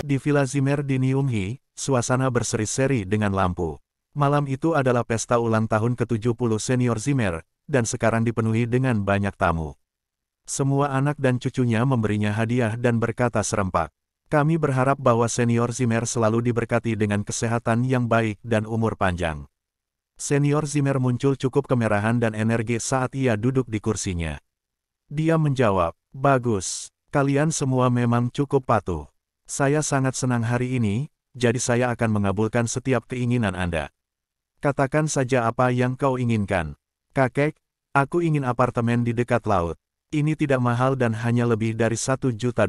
Di Villa Zimmer di Nyunghi, suasana berseri-seri dengan lampu. Malam itu adalah pesta ulang tahun ke-70 senior Zimmer, dan sekarang dipenuhi dengan banyak tamu. Semua anak dan cucunya memberinya hadiah dan berkata serempak, "Kami berharap bahwa senior Zimmer selalu diberkati dengan kesehatan yang baik dan umur panjang." Senior Zimmer muncul cukup kemerahan dan energi saat ia duduk di kursinya. Dia menjawab, "Bagus, kalian semua memang cukup patuh. Saya sangat senang hari ini, jadi saya akan mengabulkan setiap keinginan Anda. Katakan saja apa yang kau inginkan." "Kakek, aku ingin apartemen di dekat laut. Ini tidak mahal dan hanya lebih dari $1 juta.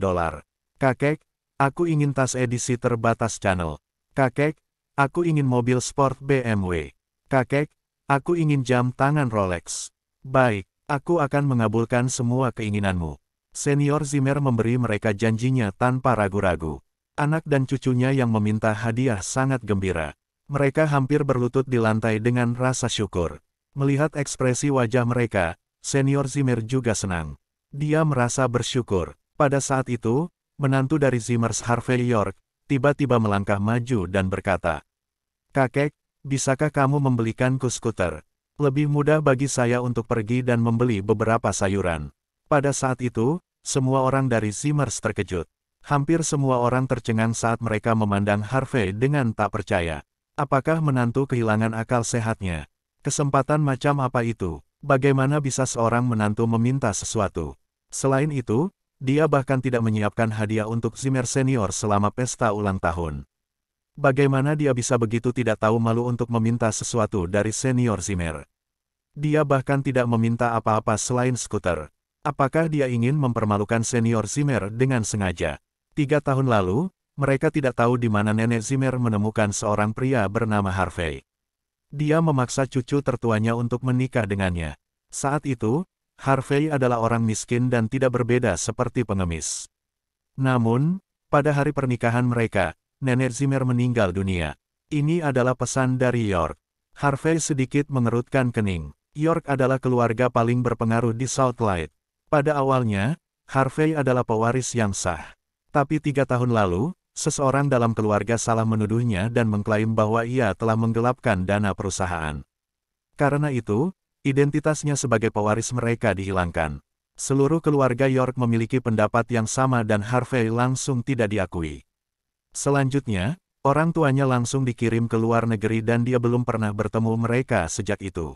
Kakek, aku ingin tas edisi terbatas Channel. Kakek, aku ingin mobil sport BMW. Kakek, aku ingin jam tangan Rolex." "Baik, aku akan mengabulkan semua keinginanmu." Senior Zimmer memberi mereka janjinya tanpa ragu-ragu. Anak dan cucunya yang meminta hadiah sangat gembira. Mereka hampir berlutut di lantai dengan rasa syukur. Melihat ekspresi wajah mereka, Senior Zimmer juga senang. Dia merasa bersyukur. Pada saat itu, menantu dari Zimmers Harvey York, tiba-tiba melangkah maju dan berkata, "Kakek, bisakah kamu membelikanku skuter? Lebih mudah bagi saya untuk pergi dan membeli beberapa sayuran." Pada saat itu, semua orang dari Zimmers terkejut. Hampir semua orang tercengang saat mereka memandang Harvey dengan tak percaya. Apakah menantu kehilangan akal sehatnya? Kesempatan macam apa itu? Bagaimana bisa seorang menantu meminta sesuatu? Selain itu, dia bahkan tidak menyiapkan hadiah untuk Zimmer senior selama pesta ulang tahun. Bagaimana dia bisa begitu tidak tahu malu untuk meminta sesuatu dari senior Zimmer? Dia bahkan tidak meminta apa-apa selain skuter. Apakah dia ingin mempermalukan senior Zimmer dengan sengaja? 3 tahun lalu, mereka tidak tahu di mana nenek Zimmer menemukan seorang pria bernama Harvey. Dia memaksa cucu tertuanya untuk menikah dengannya. Saat itu, Harvey adalah orang miskin dan tidak berbeda seperti pengemis. Namun, pada hari pernikahan mereka, nenek Zimmer meninggal dunia. Ini adalah pesan dari York. Harvey sedikit mengerutkan kening. York adalah keluarga paling berpengaruh di South Light. Pada awalnya, Harvey adalah pewaris yang sah. Tapi 3 tahun lalu, seseorang dalam keluarga salah menuduhnya dan mengklaim bahwa ia telah menggelapkan dana perusahaan. Karena itu, identitasnya sebagai pewaris mereka dihilangkan. Seluruh keluarga York memiliki pendapat yang sama dan Harvey langsung tidak diakui. Selanjutnya, orang tuanya langsung dikirim ke luar negeri dan dia belum pernah bertemu mereka sejak itu.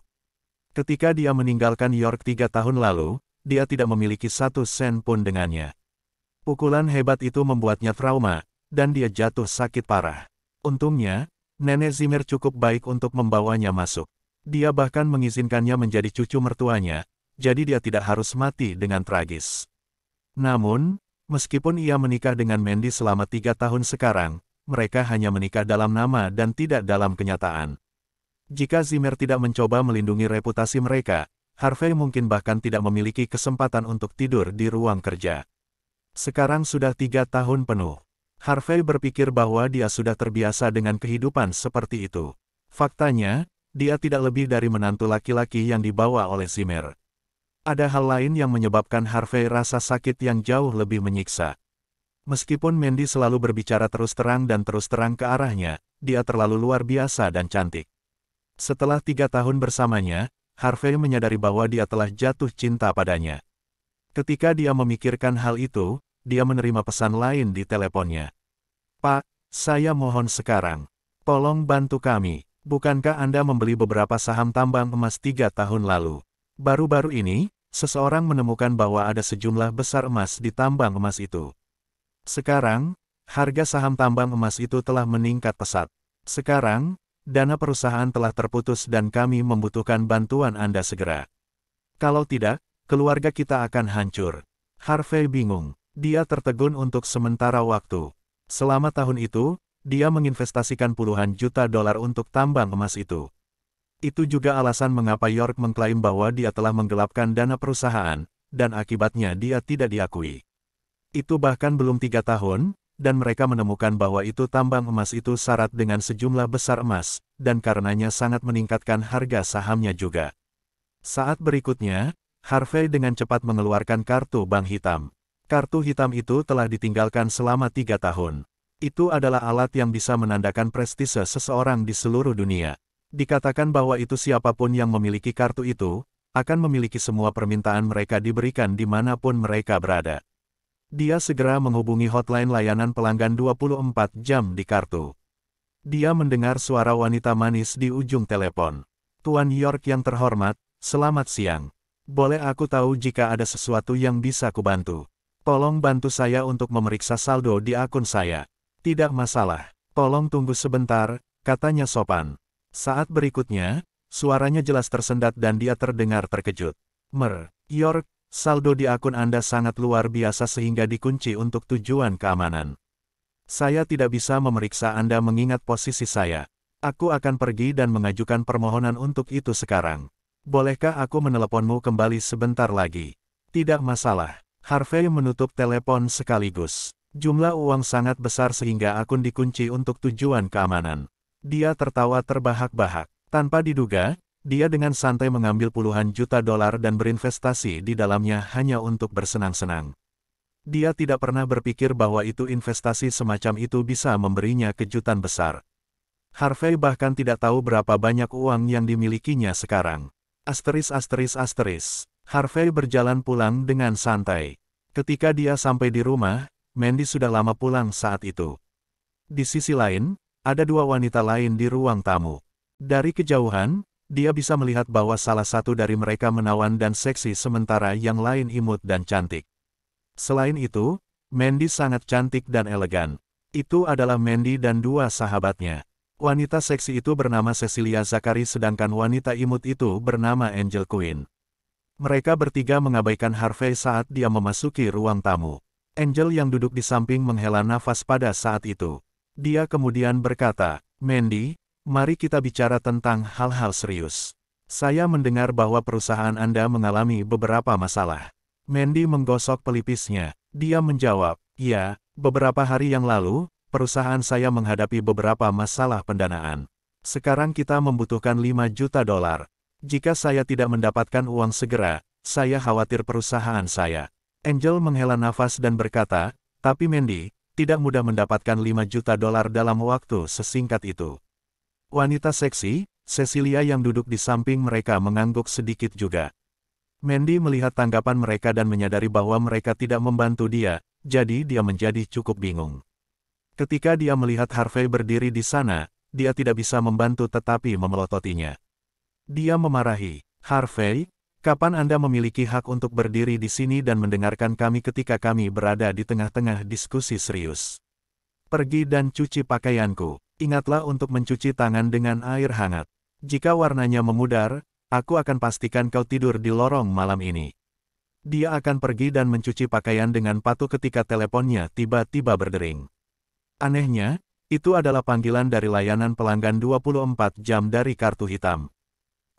Ketika dia meninggalkan York 3 tahun lalu, dia tidak memiliki 1 sen pun dengannya. Pukulan hebat itu membuatnya trauma, dan dia jatuh sakit parah. Untungnya, nenek Zimmer cukup baik untuk membawanya masuk. Dia bahkan mengizinkannya menjadi cucu mertuanya, jadi dia tidak harus mati dengan tragis. Namun, meskipun ia menikah dengan Mandy selama 3 tahun sekarang, mereka hanya menikah dalam nama dan tidak dalam kenyataan. Jika Zimmer tidak mencoba melindungi reputasi mereka, Harvey mungkin bahkan tidak memiliki kesempatan untuk tidur di ruang kerja. Sekarang sudah 3 tahun penuh. Harvey berpikir bahwa dia sudah terbiasa dengan kehidupan seperti itu. Faktanya, dia tidak lebih dari menantu laki-laki yang dibawa oleh Zimmer. Ada hal lain yang menyebabkan Harvey rasa sakit yang jauh lebih menyiksa. Meskipun Mandy selalu berbicara terus terang ke arahnya, dia terlalu luar biasa dan cantik. Setelah 3 tahun bersamanya, Harvey menyadari bahwa dia telah jatuh cinta padanya. Ketika dia memikirkan hal itu, dia menerima pesan lain di teleponnya. "Pak, saya mohon sekarang. Tolong bantu kami. Bukankah Anda membeli beberapa saham tambang emas 3 tahun lalu? Baru-baru ini, seseorang menemukan bahwa ada sejumlah besar emas di tambang emas itu. Sekarang, harga saham tambang emas itu telah meningkat pesat. Sekarang, dana perusahaan telah terputus dan kami membutuhkan bantuan Anda segera. Kalau tidak, keluarga kita akan hancur." Harvey bingung. Dia tertegun untuk sementara waktu. Selama tahun itu, dia menginvestasikan puluhan juta dolar untuk tambang emas itu. Itu juga alasan mengapa York mengklaim bahwa dia telah menggelapkan dana perusahaan, dan akibatnya dia tidak diakui. Itu bahkan belum 3 tahun, dan mereka menemukan bahwa itu tambang emas itu syarat dengan sejumlah besar emas, dan karenanya sangat meningkatkan harga sahamnya juga. Saat berikutnya, Harvey dengan cepat mengeluarkan kartu bank hitam. Kartu hitam itu telah ditinggalkan selama 3 tahun. Itu adalah alat yang bisa menandakan prestise seseorang di seluruh dunia. Dikatakan bahwa itu siapapun yang memiliki kartu itu, akan memiliki semua permintaan mereka diberikan dimanapun mereka berada. Dia segera menghubungi hotline layanan pelanggan 24 jam di kartu. Dia mendengar suara wanita manis di ujung telepon. Tuan York yang terhormat, selamat siang. Boleh aku tahu jika ada sesuatu yang bisa kubantu? Tolong bantu saya untuk memeriksa saldo di akun saya. Tidak masalah. Tolong tunggu sebentar, katanya sopan. Saat berikutnya, suaranya jelas tersendat dan dia terdengar terkejut. York, saldo di akun Anda sangat luar biasa sehingga dikunci untuk tujuan keamanan. Saya tidak bisa memeriksa Anda mengingat posisi saya. Aku akan pergi dan mengajukan permohonan untuk itu sekarang. Bolehkah aku meneleponmu kembali sebentar lagi? Tidak masalah. Harvey menutup telepon sekaligus. Jumlah uang sangat besar sehingga akun dikunci untuk tujuan keamanan. Dia tertawa terbahak-bahak. Tanpa diduga, dia dengan santai mengambil puluhan juta dolar dan berinvestasi di dalamnya hanya untuk bersenang-senang. Dia tidak pernah berpikir bahwa itu investasi semacam itu bisa memberinya kejutan besar. Harvey bahkan tidak tahu berapa banyak uang yang dimilikinya sekarang. Harvey berjalan pulang dengan santai. Ketika dia sampai di rumah, Mandy sudah lama pulang saat itu. Di sisi lain, ada dua wanita lain di ruang tamu. Dari kejauhan, dia bisa melihat bahwa salah satu dari mereka menawan dan seksi sementara yang lain imut dan cantik. Selain itu, Mandy sangat cantik dan elegan. Itu adalah Mandy dan dua sahabatnya. Wanita seksi itu bernama Cecilia Zachary sedangkan wanita imut itu bernama Angel Quinn. Mereka bertiga mengabaikan Harvey saat dia memasuki ruang tamu. Angel yang duduk di samping menghela nafas pada saat itu. Dia kemudian berkata, Mandy, mari kita bicara tentang hal-hal serius. Saya mendengar bahwa perusahaan Anda mengalami beberapa masalah. Mandy menggosok pelipisnya. Dia menjawab, ya, beberapa hari yang lalu, perusahaan saya menghadapi beberapa masalah pendanaan. Sekarang kita membutuhkan 5 juta dolar. Jika saya tidak mendapatkan uang segera, saya khawatir perusahaan saya. Angel menghela nafas dan berkata, tapi Mandy, tidak mudah mendapatkan 5 juta dolar dalam waktu sesingkat itu. Wanita seksi, Cecilia yang duduk di samping mereka mengangguk sedikit juga. Mandy melihat tanggapan mereka dan menyadari bahwa mereka tidak membantu dia, jadi dia menjadi cukup bingung. Ketika dia melihat Harvey berdiri di sana, dia tidak bisa membantu tetapi memelototinya. Dia memarahi, Harvey, kapan Anda memiliki hak untuk berdiri di sini dan mendengarkan kami ketika kami berada di tengah-tengah diskusi serius? Pergi dan cuci pakaianku. Ingatlah untuk mencuci tangan dengan air hangat. Jika warnanya memudar, aku akan pastikan kau tidur di lorong malam ini. Dia akan pergi dan mencuci pakaian dengan patuh ketika teleponnya tiba-tiba berdering. Anehnya, itu adalah panggilan dari layanan pelanggan 24 jam dari kartu hitam.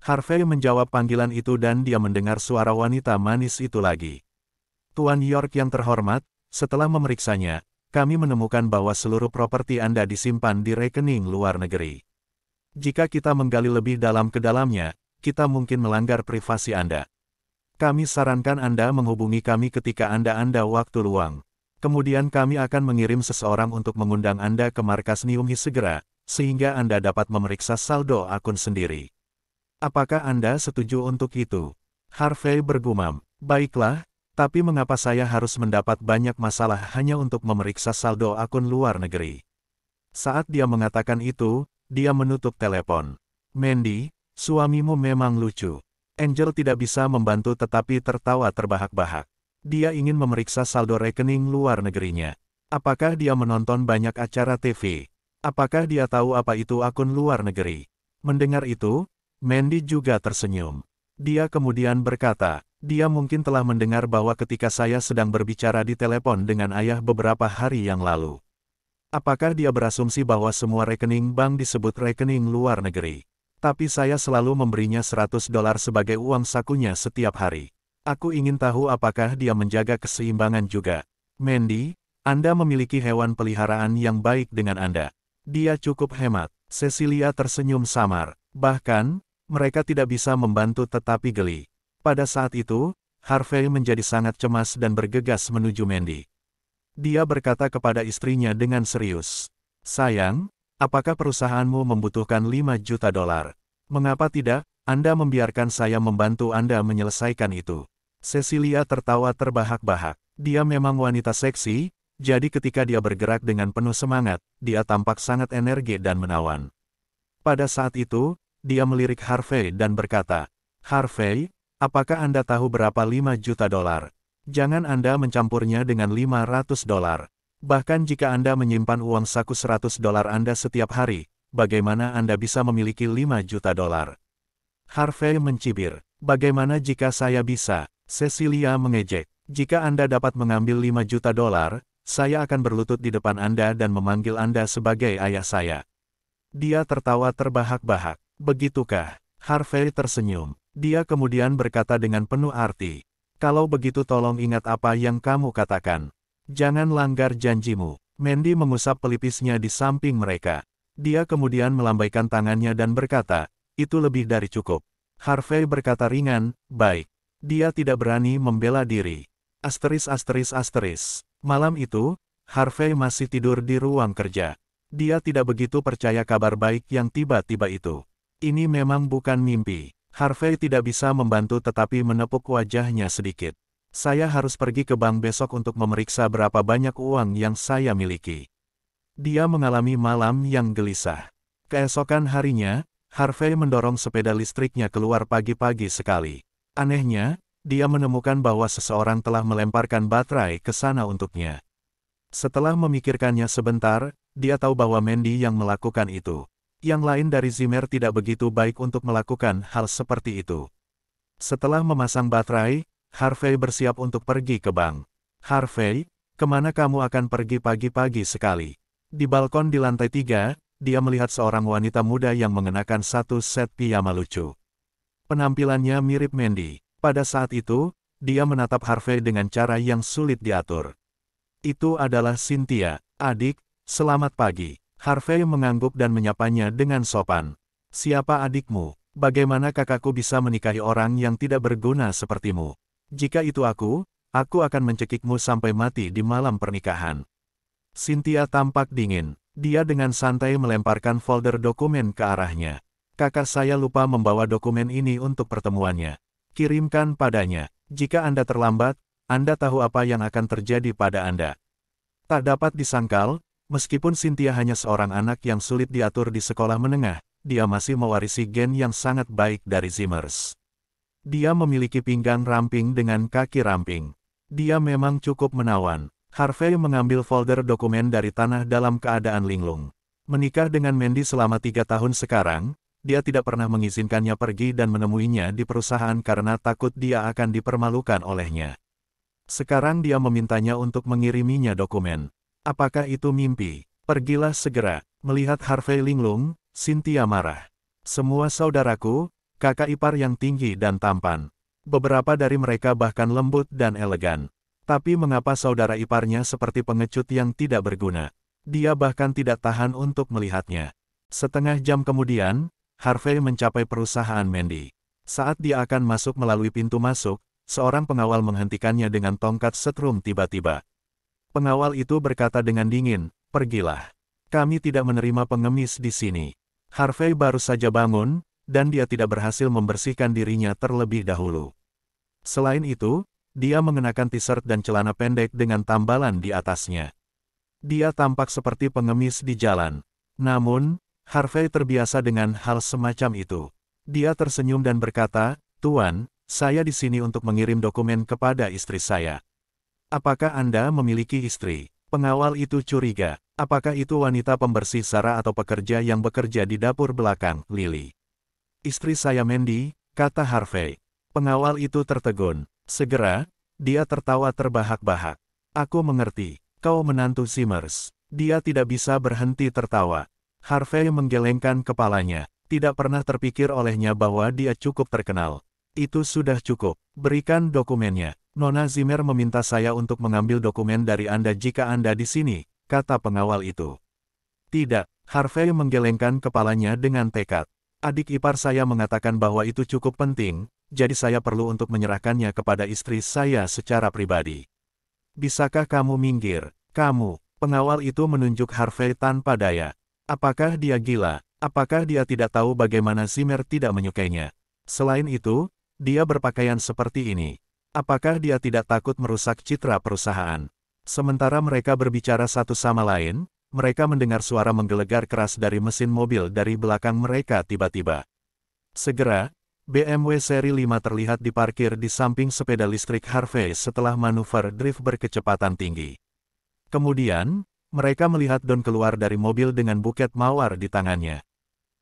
Harvey menjawab panggilan itu dan dia mendengar suara wanita manis itu lagi. Tuan York yang terhormat, setelah memeriksanya, kami menemukan bahwa seluruh properti Anda disimpan di rekening luar negeri. Jika kita menggali lebih dalam ke dalamnya, kita mungkin melanggar privasi Anda. Kami sarankan Anda menghubungi kami ketika Anda waktu luang. Kemudian kami akan mengirim seseorang untuk mengundang Anda ke markas Niumhi segera, sehingga Anda dapat memeriksa saldo akun sendiri. Apakah Anda setuju untuk itu? Harvey bergumam, baiklah, tapi mengapa saya harus mendapat banyak masalah hanya untuk memeriksa saldo akun luar negeri? Saat dia mengatakan itu, dia menutup telepon. Mandy, suamimu memang lucu. Angel tidak bisa membantu tetapi tertawa terbahak-bahak. Dia ingin memeriksa saldo rekening luar negerinya. Apakah dia menonton banyak acara TV? Apakah dia tahu apa itu akun luar negeri? Mendengar itu, Mandy juga tersenyum. Dia kemudian berkata, dia mungkin telah mendengar bahwa ketika saya sedang berbicara di telepon dengan ayah beberapa hari yang lalu. Apakah dia berasumsi bahwa semua rekening bank disebut rekening luar negeri? Tapi saya selalu memberinya 100 dolar sebagai uang sakunya setiap hari. Aku ingin tahu apakah dia menjaga keseimbangan juga. Mandy, Anda memiliki hewan peliharaan yang baik dengan Anda. Dia cukup hemat. Cecilia tersenyum samar. Bahkan, mereka tidak bisa membantu tetapi geli. Pada saat itu, Harvey menjadi sangat cemas dan bergegas menuju Mandy. Dia berkata kepada istrinya dengan serius. Sayang, apakah perusahaanmu membutuhkan 5 juta dolar? Mengapa tidak, Anda membiarkan saya membantu Anda menyelesaikan itu? Cecilia tertawa terbahak-bahak. Dia memang wanita seksi, jadi ketika dia bergerak dengan penuh semangat, dia tampak sangat energi dan menawan. Pada saat itu, dia melirik Harvey dan berkata, Harvey, apakah Anda tahu berapa 5 juta dolar? Jangan Anda mencampurnya dengan 500 dolar. Bahkan jika Anda menyimpan uang saku 100 dolar Anda setiap hari, bagaimana Anda bisa memiliki 5 juta dolar? Harvey mencibir. Bagaimana jika saya bisa? Cecilia mengejek. Jika Anda dapat mengambil 5 juta dolar, saya akan berlutut di depan Anda dan memanggil Anda sebagai ayah saya. Dia tertawa terbahak-bahak. Begitukah? Harvey tersenyum. Dia kemudian berkata dengan penuh arti. Kalau begitu tolong ingat apa yang kamu katakan. Jangan langgar janjimu. Mandy mengusap pelipisnya di samping mereka. Dia kemudian melambaikan tangannya dan berkata, itu lebih dari cukup. Harvey berkata ringan, baik. Dia tidak berani membela diri. Malam itu, Harvey masih tidur di ruang kerja. Dia tidak begitu percaya kabar baik yang tiba-tiba itu. Ini memang bukan mimpi. Harvey tidak bisa membantu tetapi menepuk wajahnya sedikit. Saya harus pergi ke bank besok untuk memeriksa berapa banyak uang yang saya miliki. Dia mengalami malam yang gelisah. Keesokan harinya, Harvey mendorong sepeda listriknya keluar pagi-pagi sekali. Anehnya, dia menemukan bahwa seseorang telah melemparkan baterai ke sana untuknya. Setelah memikirkannya sebentar, dia tahu bahwa Mandy yang melakukan itu. Yang lain dari Zimmer tidak begitu baik untuk melakukan hal seperti itu. Setelah memasang baterai, Harvey bersiap untuk pergi ke bank. Harvey, kemana kamu akan pergi pagi-pagi sekali? Di balkon di lantai 3, dia melihat seorang wanita muda yang mengenakan satu set piyama lucu. Penampilannya mirip Mandy. Pada saat itu, dia menatap Harvey dengan cara yang sulit diatur. Itu adalah Cynthia. Adik, selamat pagi. Harvey mengangguk dan menyapanya dengan sopan. Siapa adikmu? Bagaimana kakakku bisa menikahi orang yang tidak berguna sepertimu? Jika itu aku akan mencekikmu sampai mati di malam pernikahan. Cynthia tampak dingin. Dia dengan santai melemparkan folder dokumen ke arahnya. Kakak saya lupa membawa dokumen ini untuk pertemuannya. Kirimkan padanya. Jika Anda terlambat, Anda tahu apa yang akan terjadi pada Anda. Tak dapat disangkal, meskipun Cynthia hanya seorang anak yang sulit diatur di sekolah menengah, dia masih mewarisi gen yang sangat baik dari Zimmers. Dia memiliki pinggang ramping dengan kaki ramping. Dia memang cukup menawan. Harvey mengambil folder dokumen dari tanah dalam keadaan linglung. Menikah dengan Mandy selama 3 tahun sekarang, dia tidak pernah mengizinkannya pergi dan menemuinya di perusahaan karena takut dia akan dipermalukan olehnya. Sekarang dia memintanya untuk mengiriminya dokumen. Apakah itu mimpi? Pergilah segera. Melihat Harvey linglung, Cynthia marah. Semua saudaraku, kakak ipar yang tinggi dan tampan. Beberapa dari mereka bahkan lembut dan elegan. Tapi mengapa saudara iparnya seperti pengecut yang tidak berguna? Dia bahkan tidak tahan untuk melihatnya. Setengah jam kemudian, Harvey mencapai perusahaan Mandy. Saat dia akan masuk melalui pintu masuk, seorang pengawal menghentikannya dengan tongkat setrum tiba-tiba. Pengawal itu berkata dengan dingin, pergilah. Kami tidak menerima pengemis di sini. Harvey baru saja bangun, dan dia tidak berhasil membersihkan dirinya terlebih dahulu. Selain itu, dia mengenakan t-shirt dan celana pendek dengan tambalan di atasnya. Dia tampak seperti pengemis di jalan. Namun, Harvey terbiasa dengan hal semacam itu. Dia tersenyum dan berkata, Tuan, saya di sini untuk mengirim dokumen kepada istri saya. Apakah Anda memiliki istri? Pengawal itu curiga. Apakah itu wanita pembersih Sarah atau pekerja yang bekerja di dapur belakang, Lily? Istri saya Mandy, kata Harvey. Pengawal itu tertegun. Segera, dia tertawa terbahak-bahak. Aku mengerti, kau menantu Zimmers. Dia tidak bisa berhenti tertawa. Harvey menggelengkan kepalanya. Tidak pernah terpikir olehnya bahwa dia cukup terkenal. Itu sudah cukup. Berikan dokumennya. Nona Zimmer meminta saya untuk mengambil dokumen dari Anda jika Anda di sini, kata pengawal itu. Tidak, Harvey menggelengkan kepalanya dengan tekad. Adik ipar saya mengatakan bahwa itu cukup penting, jadi saya perlu untuk menyerahkannya kepada istri saya secara pribadi. Bisakah kamu minggir? Kamu, pengawal itu menunjuk Harvey tanpa daya. Apakah dia gila? Apakah dia tidak tahu bagaimana Zimmer tidak menyukainya? Selain itu, dia berpakaian seperti ini. Apakah dia tidak takut merusak citra perusahaan? Sementara mereka berbicara satu sama lain, mereka mendengar suara menggelegar keras dari mesin mobil dari belakang mereka tiba-tiba. Segera, BMW seri 5 terlihat diparkir di samping sepeda listrik Harvey setelah manuver drift berkecepatan tinggi. Kemudian, mereka melihat Don keluar dari mobil dengan buket mawar di tangannya.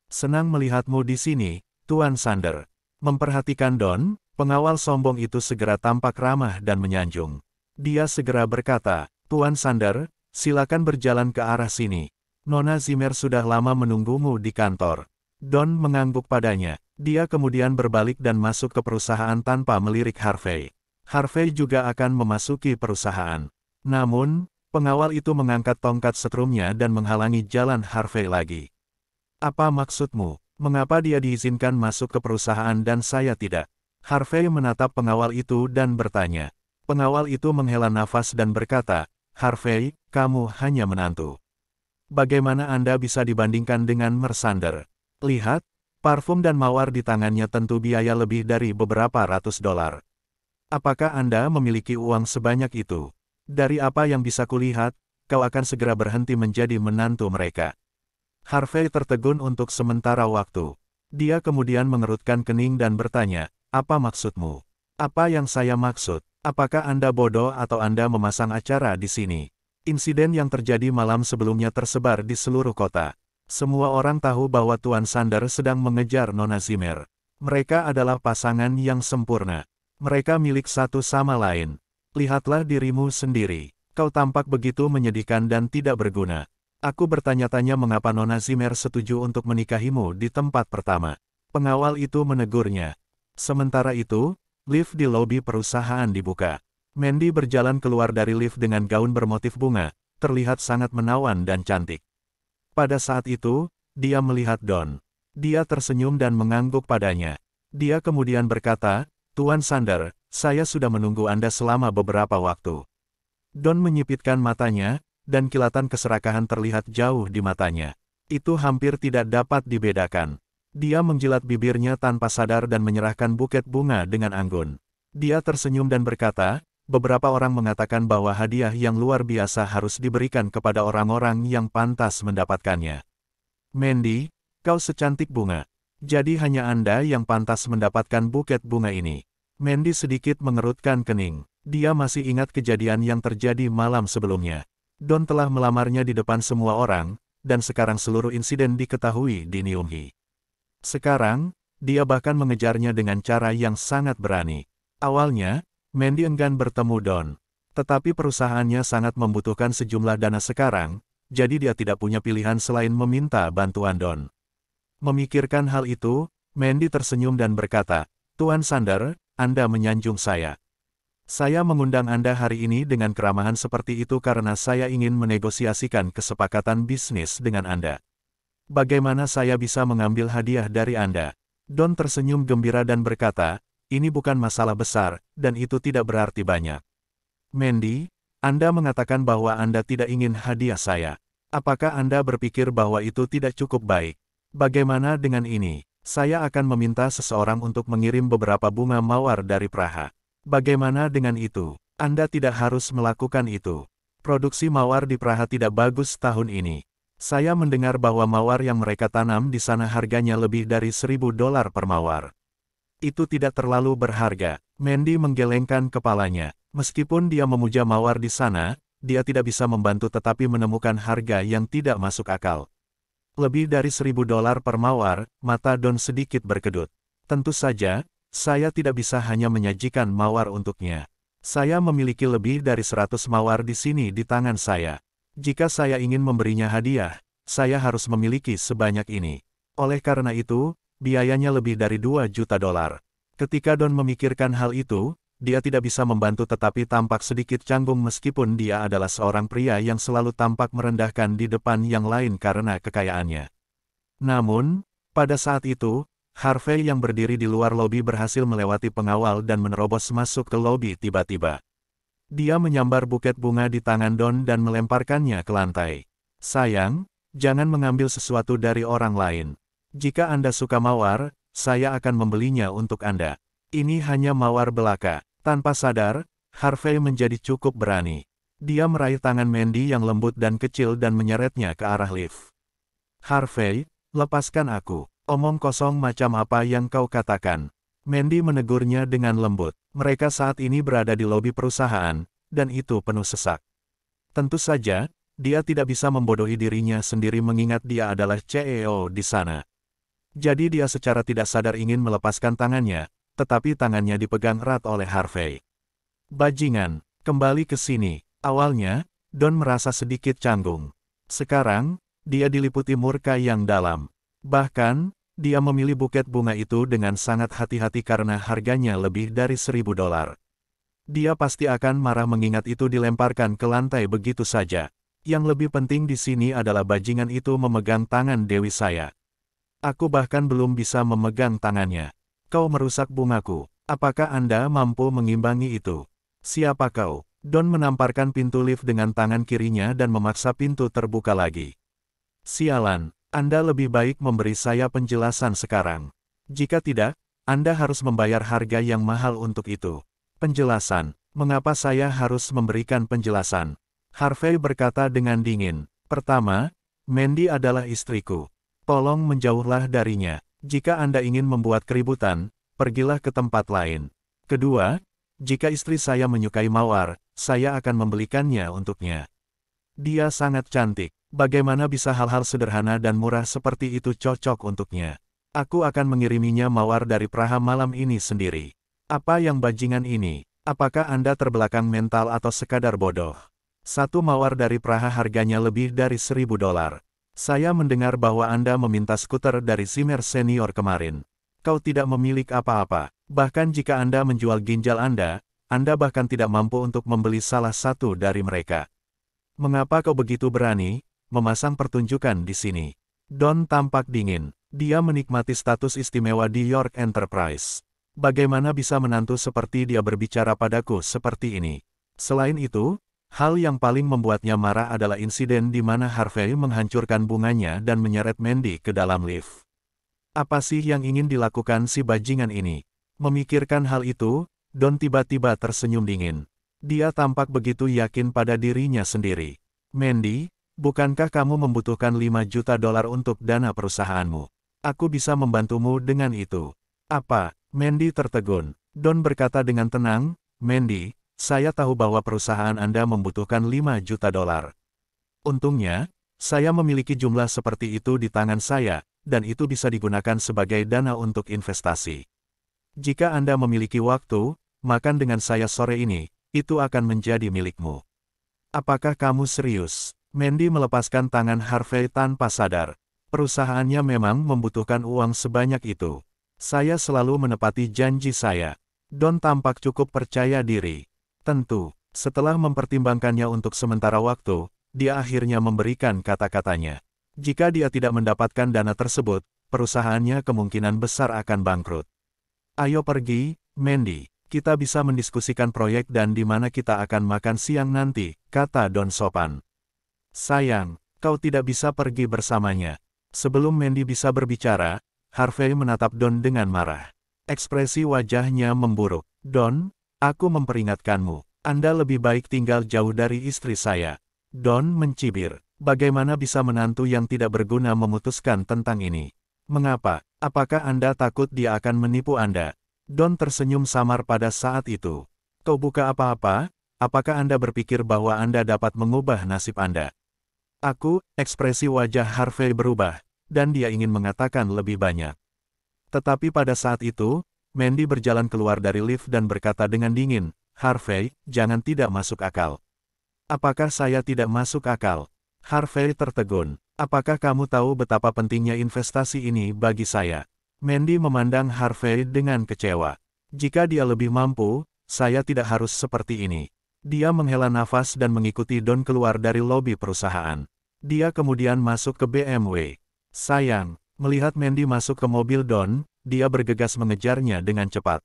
Senang melihatmu di sini, Tuan Sander. Memperhatikan Don, pengawal sombong itu segera tampak ramah dan menyanjung. Dia segera berkata, Tuan Sander, silakan berjalan ke arah sini. Nona Zimmer sudah lama menunggumu di kantor. Don mengangguk padanya. Dia kemudian berbalik dan masuk ke perusahaan tanpa melirik Harvey. Harvey juga akan memasuki perusahaan. Namun, pengawal itu mengangkat tongkat setrumnya dan menghalangi jalan Harvey lagi. Apa maksudmu? Mengapa dia diizinkan masuk ke perusahaan dan saya tidak? Harvey menatap pengawal itu dan bertanya. Pengawal itu menghela nafas dan berkata, Harvey, kamu hanya menantu. Bagaimana Anda bisa dibandingkan dengan Mersander? Lihat, parfum dan mawar di tangannya tentu biaya lebih dari beberapa ratus dolar. Apakah Anda memiliki uang sebanyak itu? Dari apa yang bisa kulihat, kau akan segera berhenti menjadi menantu mereka. Harvey tertegun untuk sementara waktu. Dia kemudian mengerutkan kening dan bertanya, apa maksudmu? Apa yang saya maksud? Apakah Anda bodoh atau Anda memasang acara di sini? Insiden yang terjadi malam sebelumnya tersebar di seluruh kota. Semua orang tahu bahwa Tuan Sander sedang mengejar Nona Zimmer. Mereka adalah pasangan yang sempurna. Mereka milik satu sama lain. Lihatlah dirimu sendiri. Kau tampak begitu menyedihkan dan tidak berguna. Aku bertanya-tanya mengapa Nona Zimmer setuju untuk menikahimu di tempat pertama. Pengawal itu menegurnya. Sementara itu, lift di lobi perusahaan dibuka. Mandy berjalan keluar dari lift dengan gaun bermotif bunga, terlihat sangat menawan dan cantik. Pada saat itu, dia melihat Don. Dia tersenyum dan mengangguk padanya. Dia kemudian berkata, Tuan Sander, saya sudah menunggu Anda selama beberapa waktu. Don menyipitkan matanya, dan kilatan keserakahan terlihat jauh di matanya. Itu hampir tidak dapat dibedakan. Dia menjilat bibirnya tanpa sadar dan menyerahkan buket bunga dengan anggun. Dia tersenyum dan berkata, beberapa orang mengatakan bahwa hadiah yang luar biasa harus diberikan kepada orang-orang yang pantas mendapatkannya. Mandy, kau secantik bunga. Jadi hanya Anda yang pantas mendapatkan buket bunga ini. Mandy sedikit mengerutkan kening. Dia masih ingat kejadian yang terjadi malam sebelumnya. Don telah melamarnya di depan semua orang, dan sekarang seluruh insiden diketahui di Nyung-hee. Sekarang, dia bahkan mengejarnya dengan cara yang sangat berani. Awalnya, Mandy enggan bertemu Don. Tetapi perusahaannya sangat membutuhkan sejumlah dana sekarang, jadi dia tidak punya pilihan selain meminta bantuan Don. Memikirkan hal itu, Mandy tersenyum dan berkata, Tuan Sander, Anda menyanjung saya. Saya mengundang Anda hari ini dengan keramahan seperti itu karena saya ingin menegosiasikan kesepakatan bisnis dengan Anda. Bagaimana saya bisa mengambil hadiah dari Anda? Don tersenyum gembira dan berkata, ini bukan masalah besar, dan itu tidak berarti banyak. Mandy, Anda mengatakan bahwa Anda tidak ingin hadiah saya. Apakah Anda berpikir bahwa itu tidak cukup baik? Bagaimana dengan ini? Saya akan meminta seseorang untuk mengirim beberapa bunga mawar dari Praha. Bagaimana dengan itu? Anda tidak harus melakukan itu. Produksi mawar di Praha tidak bagus tahun ini. Saya mendengar bahwa mawar yang mereka tanam di sana harganya lebih dari $1.000 per mawar. Itu tidak terlalu berharga. Mandy menggelengkan kepalanya. Meskipun dia memuja mawar di sana, dia tidak bisa membantu tetapi menemukan harga yang tidak masuk akal. Lebih dari $1.000 per mawar, mata Don sedikit berkedut. Tentu saja, saya tidak bisa hanya menyajikan mawar untuknya. Saya memiliki lebih dari 100 mawar di sini di tangan saya. Jika saya ingin memberinya hadiah, saya harus memiliki sebanyak ini. Oleh karena itu, biayanya lebih dari $2 juta. Ketika Don memikirkan hal itu, dia tidak bisa membantu tetapi tampak sedikit canggung meskipun dia adalah seorang pria yang selalu tampak merendahkan di depan yang lain karena kekayaannya. Namun, pada saat itu, Harvey yang berdiri di luar lobi berhasil melewati pengawal dan menerobos masuk ke lobi tiba-tiba. Dia menyambar buket bunga di tangan Don dan melemparkannya ke lantai. Sayang, jangan mengambil sesuatu dari orang lain. Jika Anda suka mawar, saya akan membelinya untuk Anda. Ini hanya mawar belaka. Tanpa sadar, Harvey menjadi cukup berani. Dia meraih tangan Mandy yang lembut dan kecil dan menyeretnya ke arah lift. Harvey, lepaskan aku. Omong kosong macam apa yang kau katakan? Mandy menegurnya dengan lembut. Mereka saat ini berada di lobi perusahaan, dan itu penuh sesak. Tentu saja, dia tidak bisa membodohi dirinya sendiri mengingat dia adalah CEO di sana. Jadi dia secara tidak sadar ingin melepaskan tangannya, tetapi tangannya dipegang erat oleh Harvey. Bajingan, kembali ke sini. Awalnya, Don merasa sedikit canggung. Sekarang, dia diliputi murka yang dalam. Bahkan, dia memilih buket bunga itu dengan sangat hati-hati karena harganya lebih dari $1.000. Dia pasti akan marah mengingat itu dilemparkan ke lantai begitu saja. Yang lebih penting di sini adalah bajingan itu memegang tangan Dewi saya. Aku bahkan belum bisa memegang tangannya. Kau merusak bungaku. Apakah Anda mampu mengimbangi itu? Siapa kau? Don menamparkan pintu lift dengan tangan kirinya dan memaksa pintu terbuka lagi. Sialan. Anda lebih baik memberi saya penjelasan sekarang. Jika tidak, Anda harus membayar harga yang mahal untuk itu. Penjelasan. Mengapa saya harus memberikan penjelasan? Harvey berkata dengan dingin. Pertama, Mandy adalah istriku. Tolong menjauhlah darinya. Jika Anda ingin membuat keributan, pergilah ke tempat lain. Kedua, jika istri saya menyukai mawar, saya akan membelikannya untuknya. Dia sangat cantik. Bagaimana bisa hal-hal sederhana dan murah seperti itu cocok untuknya? Aku akan mengiriminya mawar dari Praha malam ini sendiri. Apa yang bajingan ini? Apakah Anda terbelakang mental atau sekadar bodoh? Satu mawar dari Praha harganya lebih dari $1.000. Saya mendengar bahwa Anda meminta skuter dari Zimmer Senior kemarin. Kau tidak memiliki apa-apa. Bahkan jika Anda menjual ginjal Anda bahkan tidak mampu untuk membeli salah satu dari mereka. Mengapa kau begitu berani memasang pertunjukan di sini? Don tampak dingin. Dia menikmati status istimewa di York Enterprise. Bagaimana bisa menantu seperti dia berbicara padaku seperti ini? Selain itu, hal yang paling membuatnya marah adalah insiden di mana Harvey menghancurkan bunganya dan menyeret Mandy ke dalam lift. Apa sih yang ingin dilakukan si bajingan ini? Memikirkan hal itu, Don tiba-tiba tersenyum dingin. Dia tampak begitu yakin pada dirinya sendiri. Mandy, bukankah kamu membutuhkan $5 juta untuk dana perusahaanmu? Aku bisa membantumu dengan itu. Apa? Mandy tertegun. Don berkata dengan tenang, Mandy, saya tahu bahwa perusahaan Anda membutuhkan $5 juta. Untungnya, saya memiliki jumlah seperti itu di tangan saya, dan itu bisa digunakan sebagai dana untuk investasi. Jika Anda memiliki waktu, makan dengan saya sore ini, itu akan menjadi milikmu. Apakah kamu serius? Mandy melepaskan tangan Harvey tanpa sadar. Perusahaannya memang membutuhkan uang sebanyak itu. Saya selalu menepati janji saya. Don tampak cukup percaya diri. Tentu, setelah mempertimbangkannya untuk sementara waktu, dia akhirnya memberikan kata-katanya. Jika dia tidak mendapatkan dana tersebut, perusahaannya kemungkinan besar akan bangkrut. Ayo pergi, Mandy. Kita bisa mendiskusikan proyek dan di mana kita akan makan siang nanti, kata Don sopan. Sayang, kau tidak bisa pergi bersamanya. Sebelum Mandy bisa berbicara, Harvey menatap Don dengan marah. Ekspresi wajahnya memburuk. Don, aku memperingatkanmu. Anda lebih baik tinggal jauh dari istri saya. Don mencibir. Bagaimana bisa menantu yang tidak berguna memutuskan tentang ini? Mengapa? Apakah Anda takut dia akan menipu Anda? Don tersenyum samar pada saat itu. Kau buka apa-apa? Apakah Anda berpikir bahwa Anda dapat mengubah nasib Anda? Ekspresi wajah Harvey berubah, dan dia ingin mengatakan lebih banyak. Tetapi pada saat itu, Mandy berjalan keluar dari lift dan berkata dengan dingin, Harvey, jangan tidak masuk akal. Apakah saya tidak masuk akal? Harvey tertegun. Apakah kamu tahu betapa pentingnya investasi ini bagi saya? Mandy memandang Harvey dengan kecewa. Jika dia lebih mampu, saya tidak harus seperti ini. Dia menghela nafas dan mengikuti Don keluar dari lobi perusahaan. Dia kemudian masuk ke BMW. Sayang, melihat Mandy masuk ke mobil Don, dia bergegas mengejarnya dengan cepat.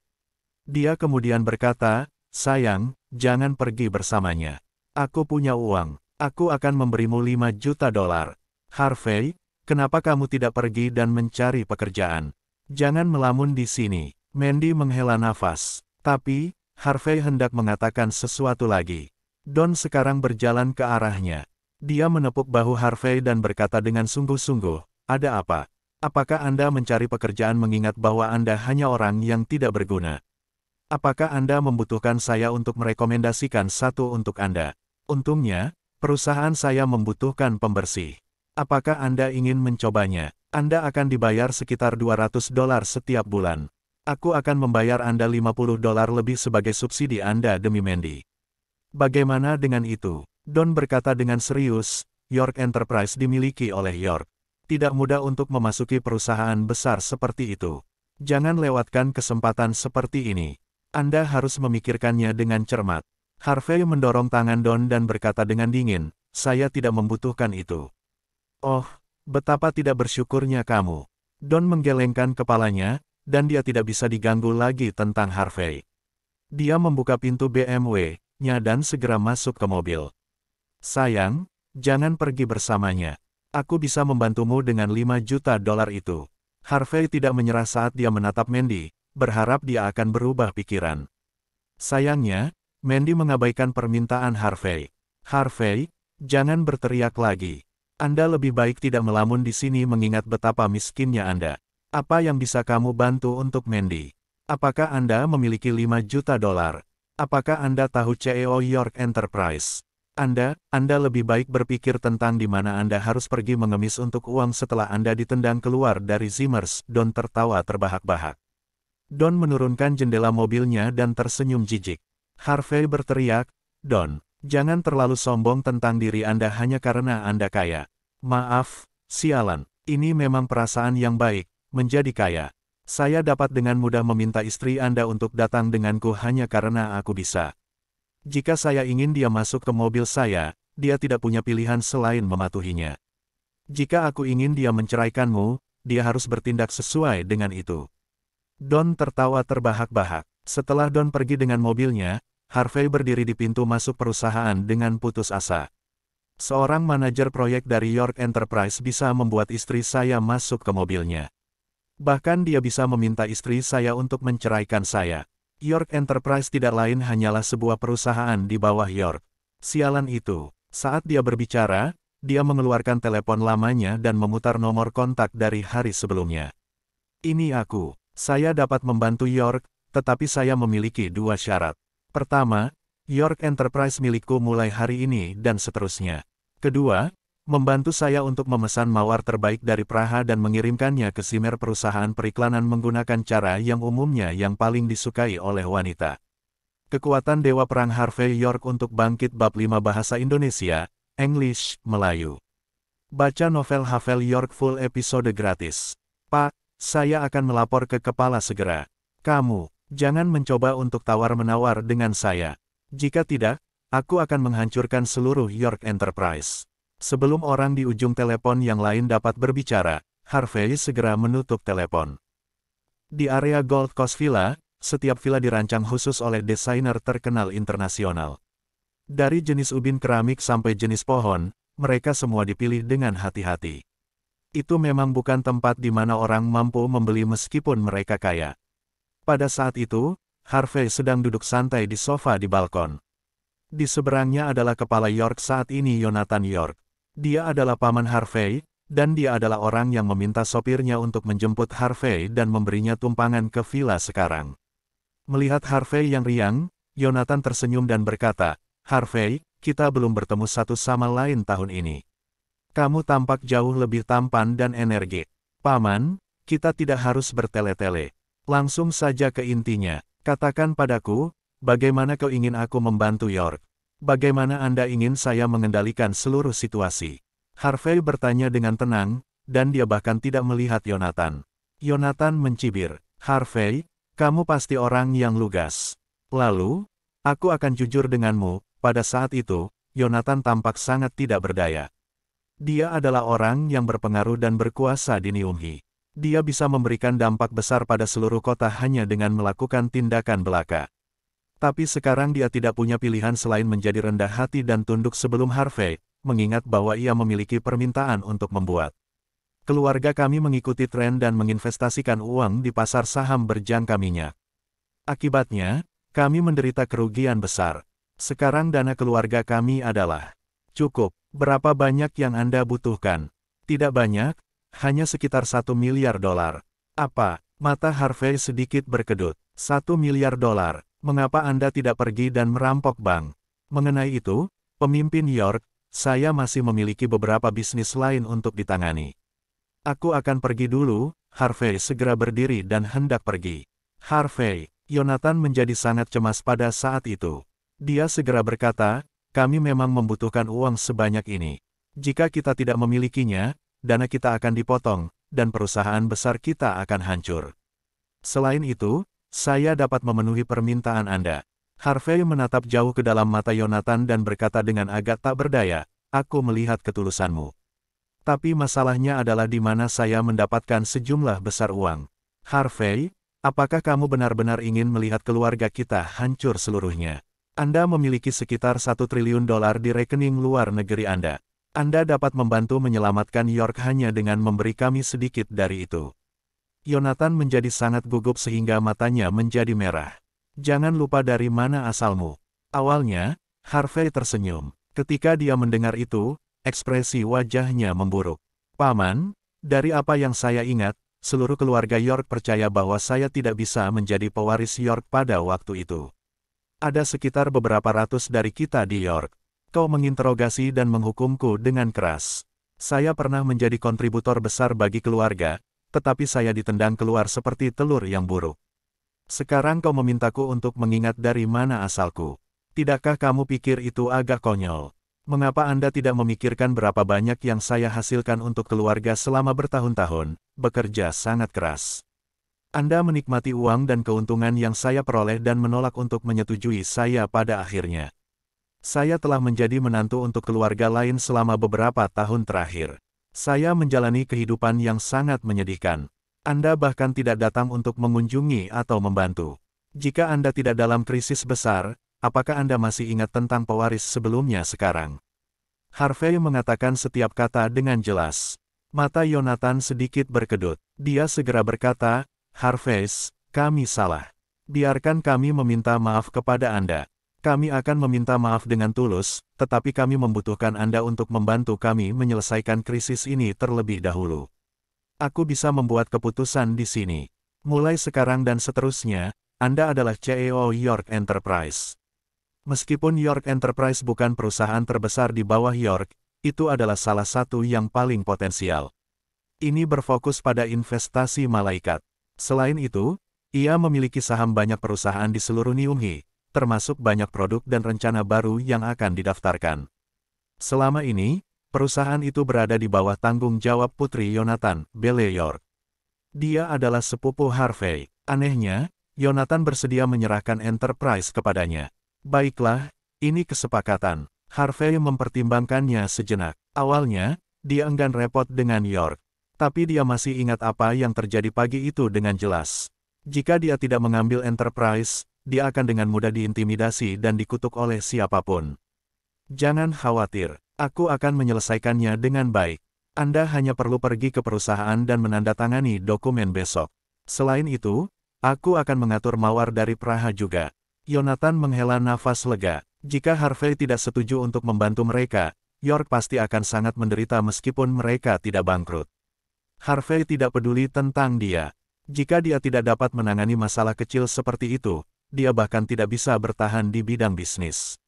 Dia kemudian berkata, Sayang, jangan pergi bersamanya. Aku punya uang. Aku akan memberimu 5 juta dolar. Harvey, kenapa kamu tidak pergi dan mencari pekerjaan? Jangan melamun di sini. Mandy menghela nafas. Tapi, Harvey hendak mengatakan sesuatu lagi. Don sekarang berjalan ke arahnya. Dia menepuk bahu Harvey dan berkata dengan sungguh-sungguh, "Ada apa? Apakah Anda mencari pekerjaan mengingat bahwa Anda hanya orang yang tidak berguna? Apakah Anda membutuhkan saya untuk merekomendasikan satu untuk Anda? Untungnya, perusahaan saya membutuhkan pembersih. Apakah Anda ingin mencobanya? Anda akan dibayar sekitar 200 dolar setiap bulan. Aku akan membayar Anda 50 dolar lebih sebagai subsidi Anda demi Mandy." Bagaimana dengan itu? Don berkata dengan serius, York Enterprise dimiliki oleh York. Tidak mudah untuk memasuki perusahaan besar seperti itu. Jangan lewatkan kesempatan seperti ini. Anda harus memikirkannya dengan cermat. Harvey mendorong tangan Don dan berkata dengan dingin, "Saya tidak membutuhkan itu." "Oh, betapa tidak bersyukurnya kamu." Don menggelengkan kepalanya, dan dia tidak bisa diganggu lagi tentang Harvey. Dia membuka pintu BMW-nya dan segera masuk ke mobil. "Sayang, jangan pergi bersamanya. Aku bisa membantumu dengan 5 juta dolar itu." Harvey tidak menyerah saat dia menatap Mandy, berharap dia akan berubah pikiran. Sayangnya, Mandy mengabaikan permintaan Harvey. "Harvey, jangan berteriak lagi. Anda lebih baik tidak melamun di sini mengingat betapa miskinnya Anda. Apa yang bisa kamu bantu untuk Mandy? Apakah Anda memiliki 5 juta dolar? Apakah Anda tahu CEO York Enterprise? Anda lebih baik berpikir tentang di mana Anda harus pergi mengemis untuk uang setelah Anda ditendang keluar dari Zimmers." Don tertawa terbahak-bahak. Don menurunkan jendela mobilnya dan tersenyum jijik. Harvey berteriak, "Don, jangan terlalu sombong tentang diri Anda hanya karena Anda kaya." "Maaf, sialan, ini memang perasaan yang baik, menjadi kaya. Saya dapat dengan mudah meminta istri Anda untuk datang denganku hanya karena aku bisa. Jika saya ingin dia masuk ke mobil saya, dia tidak punya pilihan selain mematuhinya. Jika aku ingin dia menceraikanmu, dia harus bertindak sesuai dengan itu." Don tertawa terbahak-bahak. Setelah Don pergi dengan mobilnya, Harvey berdiri di pintu masuk perusahaan dengan putus asa. "Seorang manajer proyek dari York Enterprise bisa membuat istri saya masuk ke mobilnya. Bahkan dia bisa meminta istri saya untuk menceraikan saya. York Enterprise tidak lain hanyalah sebuah perusahaan di bawah York." Sialan itu. Saat dia berbicara, dia mengeluarkan telepon lamanya dan memutar nomor kontak dari hari sebelumnya. "Ini aku. Saya dapat membantu York, tetapi saya memiliki 2 syarat. Pertama, York Enterprise milikku mulai hari ini dan seterusnya. Kedua, membantu saya untuk memesan mawar terbaik dari Praha dan mengirimkannya ke Zimmer perusahaan periklanan menggunakan cara yang umumnya yang paling disukai oleh wanita." Kekuatan Dewa Perang Harvey York untuk bangkit bab 5 bahasa Indonesia, English, Melayu. Baca novel Hafel York full episode gratis. "Pak, saya akan melapor ke kepala segera. Kamu, jangan mencoba untuk tawar-menawar dengan saya. Jika tidak, aku akan menghancurkan seluruh York Enterprise." Sebelum orang di ujung telepon yang lain dapat berbicara, Harvey segera menutup telepon. Di area Gold Coast Villa, setiap villa dirancang khusus oleh desainer terkenal internasional. Dari jenis ubin keramik sampai jenis pohon, mereka semua dipilih dengan hati-hati. Itu memang bukan tempat di mana orang mampu membeli meskipun mereka kaya. Pada saat itu, Harvey sedang duduk santai di sofa di balkon. Di seberangnya adalah kepala York saat ini, Yonathan York. Dia adalah paman Harvey, dan dia adalah orang yang meminta sopirnya untuk menjemput Harvey dan memberinya tumpangan ke villa sekarang. Melihat Harvey yang riang, Yonathan tersenyum dan berkata, "Harvey, kita belum bertemu satu sama lain tahun ini. Kamu tampak jauh lebih tampan dan energik. Paman, kita tidak harus bertele-tele. Langsung saja ke intinya. Katakan padaku, bagaimana kau ingin aku membantu York? Bagaimana Anda ingin saya mengendalikan seluruh situasi?" Harvey bertanya dengan tenang, dan dia bahkan tidak melihat Yonathan. Yonathan mencibir, "Harvey, kamu pasti orang yang lugas. Lalu, aku akan jujur denganmu." Pada saat itu, Yonathan tampak sangat tidak berdaya. Dia adalah orang yang berpengaruh dan berkuasa di Niumhi. Dia bisa memberikan dampak besar pada seluruh kota hanya dengan melakukan tindakan belaka. Tapi sekarang dia tidak punya pilihan selain menjadi rendah hati dan tunduk sebelum Harvey, mengingat bahwa ia memiliki permintaan untuk membuat. Keluarga kami mengikuti tren dan menginvestasikan uang di pasar saham berjangka minyak. Akibatnya, kami menderita kerugian besar. Sekarang dana keluarga kami adalah cukup. Berapa banyak yang Anda butuhkan? Tidak banyak, hanya sekitar $1 miliar. Apa? Mata Harvey sedikit berkedut. $1 miliar. Mengapa Anda tidak pergi dan merampok bank? Mengenai itu, pemimpin York, saya masih memiliki beberapa bisnis lain untuk ditangani. Aku akan pergi dulu. Harvey segera berdiri dan hendak pergi. Harvey, Yonatan menjadi sangat cemas pada saat itu. Dia segera berkata, kami memang membutuhkan uang sebanyak ini. Jika kita tidak memilikinya, dana kita akan dipotong, dan perusahaan besar kita akan hancur. Selain itu, saya dapat memenuhi permintaan Anda. Harvey menatap jauh ke dalam mata Yonatan dan berkata dengan agak tak berdaya, aku melihat ketulusanmu. Tapi masalahnya adalah di mana saya mendapatkan sejumlah besar uang. Harvey, apakah kamu benar-benar ingin melihat keluarga kita hancur seluruhnya? Anda memiliki sekitar $1 triliun di rekening luar negeri Anda. Anda dapat membantu menyelamatkan York hanya dengan memberi kami sedikit dari itu. Yonatan menjadi sangat gugup sehingga matanya menjadi merah. Jangan lupa dari mana asalmu. Awalnya, Harvey tersenyum. Ketika dia mendengar itu, ekspresi wajahnya memburuk. Paman, dari apa yang saya ingat, seluruh keluarga York percaya bahwa saya tidak bisa menjadi pewaris York pada waktu itu. Ada sekitar beberapa ratus dari kita di York. Kau menginterogasi dan menghukumku dengan keras. Saya pernah menjadi kontributor besar bagi keluarga, tetapi saya ditendang keluar seperti telur yang buruk. Sekarang kau memintaku untuk mengingat dari mana asalku. Tidakkah kamu pikir itu agak konyol? Mengapa Anda tidak memikirkan berapa banyak yang saya hasilkan untuk keluarga selama bertahun-tahun, bekerja sangat keras? Anda menikmati uang dan keuntungan yang saya peroleh dan menolak untuk menyetujui saya pada akhirnya. Saya telah menjadi menantu untuk keluarga lain selama beberapa tahun terakhir. Saya menjalani kehidupan yang sangat menyedihkan. Anda bahkan tidak datang untuk mengunjungi atau membantu. Jika Anda tidak dalam krisis besar, apakah Anda masih ingat tentang pewaris sebelumnya sekarang? Harvey mengatakan setiap kata dengan jelas. Mata Yonatan sedikit berkedut. Dia segera berkata, Harvey, kami salah. Biarkan kami meminta maaf kepada Anda. Kami akan meminta maaf dengan tulus, tetapi kami membutuhkan Anda untuk membantu kami menyelesaikan krisis ini terlebih dahulu. Aku bisa membuat keputusan di sini. Mulai sekarang dan seterusnya, Anda adalah CEO York Enterprise. Meskipun York Enterprise bukan perusahaan terbesar di bawah York, itu adalah salah satu yang paling potensial. Ini berfokus pada investasi malaikat. Selain itu, ia memiliki saham banyak perusahaan di seluruh Niumhi, termasuk banyak produk dan rencana baru yang akan didaftarkan. Selama ini, perusahaan itu berada di bawah tanggung jawab putri Yonatan, Belle York. Dia adalah sepupu Harvey. Anehnya, Yonatan bersedia menyerahkan Enterprise kepadanya. Baiklah, ini kesepakatan. Harvey mempertimbangkannya sejenak. Awalnya, dia enggan repot dengan York. Tapi dia masih ingat apa yang terjadi pagi itu dengan jelas. Jika dia tidak mengambil Enterprise, dia akan dengan mudah diintimidasi dan dikutuk oleh siapapun. Jangan khawatir, aku akan menyelesaikannya dengan baik. Anda hanya perlu pergi ke perusahaan dan menandatangani dokumen besok. Selain itu, aku akan mengatur mawar dari Praha juga. Yonatan menghela nafas lega. Jika Harvey tidak setuju untuk membantu mereka, York pasti akan sangat menderita meskipun mereka tidak bangkrut. Harvey tidak peduli tentang dia. Jika dia tidak dapat menangani masalah kecil seperti itu, dia bahkan tidak bisa bertahan di bidang bisnis.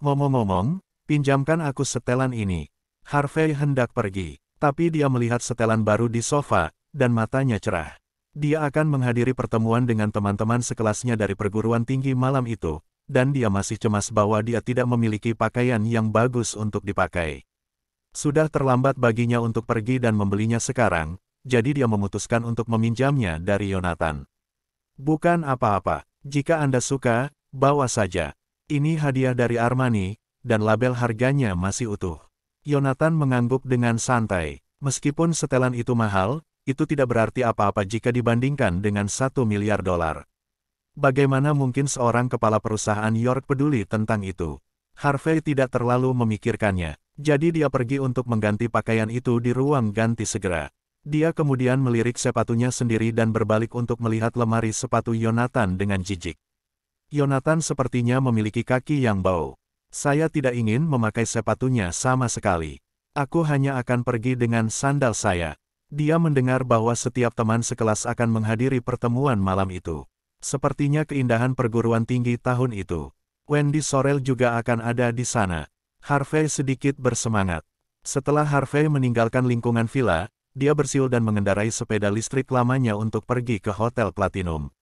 Ngomong-ngomong, pinjamkan aku setelan ini. Harvey hendak pergi, tapi dia melihat setelan baru di sofa, dan matanya cerah. Dia akan menghadiri pertemuan dengan teman-teman sekelasnya dari perguruan tinggi malam itu, dan dia masih cemas bahwa dia tidak memiliki pakaian yang bagus untuk dipakai. Sudah terlambat baginya untuk pergi dan membelinya sekarang, jadi dia memutuskan untuk meminjamnya dari Yonatan. Bukan apa-apa, jika Anda suka, bawa saja. Ini hadiah dari Armani, dan label harganya masih utuh. Yonatan mengangguk dengan santai. Meskipun setelan itu mahal, itu tidak berarti apa-apa jika dibandingkan dengan $1 miliar. Bagaimana mungkin seorang kepala perusahaan York peduli tentang itu? Harvey tidak terlalu memikirkannya, jadi dia pergi untuk mengganti pakaian itu di ruang ganti segera. Dia kemudian melirik sepatunya sendiri dan berbalik untuk melihat lemari sepatu Yonatan dengan jijik. Yonatan sepertinya memiliki kaki yang bau. Saya tidak ingin memakai sepatunya sama sekali. Aku hanya akan pergi dengan sandal saya. Dia mendengar bahwa setiap teman sekelas akan menghadiri pertemuan malam itu. Sepertinya keindahan perguruan tinggi tahun itu. Wendy Sorrell juga akan ada di sana. Harvey sedikit bersemangat. Setelah Harvey meninggalkan lingkungan villa, dia bersiul dan mengendarai sepeda listrik lamanya untuk pergi ke Hotel Platinum.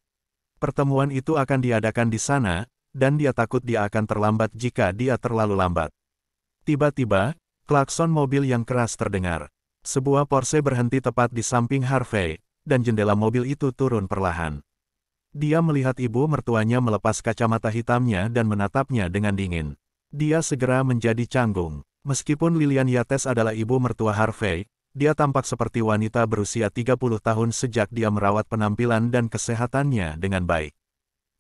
Pertemuan itu akan diadakan di sana, dan dia takut dia akan terlambat jika dia terlalu lambat. Tiba-tiba, klakson mobil yang keras terdengar. Sebuah Porsche berhenti tepat di samping Harvey, dan jendela mobil itu turun perlahan. Dia melihat ibu mertuanya melepas kacamata hitamnya dan menatapnya dengan dingin. Dia segera menjadi canggung. Meskipun Lillian Yates adalah ibu mertua Harvey, dia tampak seperti wanita berusia 30 tahun sejak dia merawat penampilan dan kesehatannya dengan baik.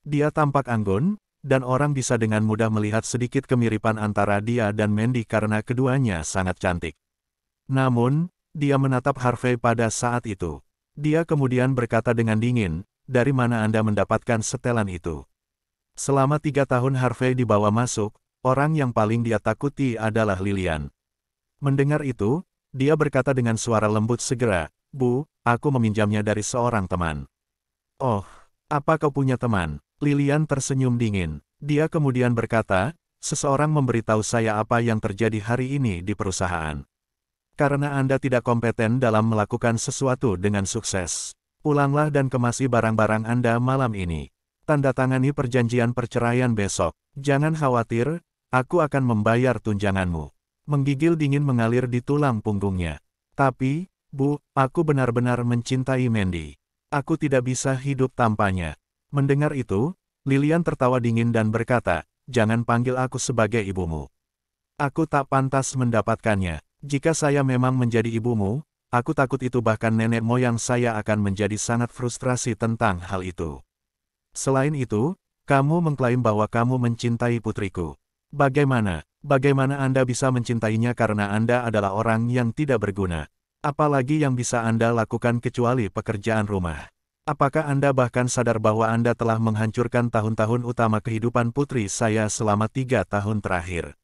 Dia tampak anggun, dan orang bisa dengan mudah melihat sedikit kemiripan antara dia dan Mandy karena keduanya sangat cantik. Namun, dia menatap Harvey pada saat itu. Dia kemudian berkata dengan dingin, "Dari mana Anda mendapatkan setelan itu?" Selama 3 tahun Harvey dibawa masuk, orang yang paling dia takuti adalah Lillian. Mendengar itu, dia berkata dengan suara lembut segera, "Bu, aku meminjamnya dari seorang teman." "Oh, apa kau punya teman?" Lillian tersenyum dingin. Dia kemudian berkata, "Seseorang memberitahu saya apa yang terjadi hari ini di perusahaan. Karena Anda tidak kompeten dalam melakukan sesuatu dengan sukses. Pulanglah dan kemasi barang-barang Anda malam ini. Tanda tangani perjanjian perceraian besok. Jangan khawatir, aku akan membayar tunjanganmu." Menggigil dingin mengalir di tulang punggungnya. "Tapi, Bu, aku benar-benar mencintai Mandy. Aku tidak bisa hidup tanpanya." Mendengar itu, Lillian tertawa dingin dan berkata, "Jangan panggil aku sebagai ibumu. Aku tak pantas mendapatkannya. Jika saya memang menjadi ibumu, aku takut itu bahkan nenek moyang saya akan menjadi sangat frustrasi tentang hal itu. Selain itu, kamu mengklaim bahwa kamu mencintai putriku. Bagaimana Anda bisa mencintainya karena Anda adalah orang yang tidak berguna? Apalagi yang bisa Anda lakukan kecuali pekerjaan rumah? Apakah Anda bahkan sadar bahwa Anda telah menghancurkan tahun-tahun utama kehidupan putri saya selama 3 tahun terakhir?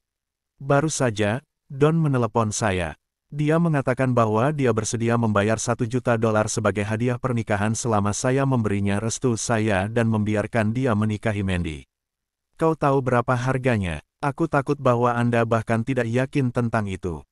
Baru saja, Don menelepon saya. Dia mengatakan bahwa dia bersedia membayar $1 juta sebagai hadiah pernikahan selama saya memberinya restu saya dan membiarkan dia menikahi Mandy. Kau tahu berapa harganya? Aku takut bahwa Anda bahkan tidak yakin tentang itu."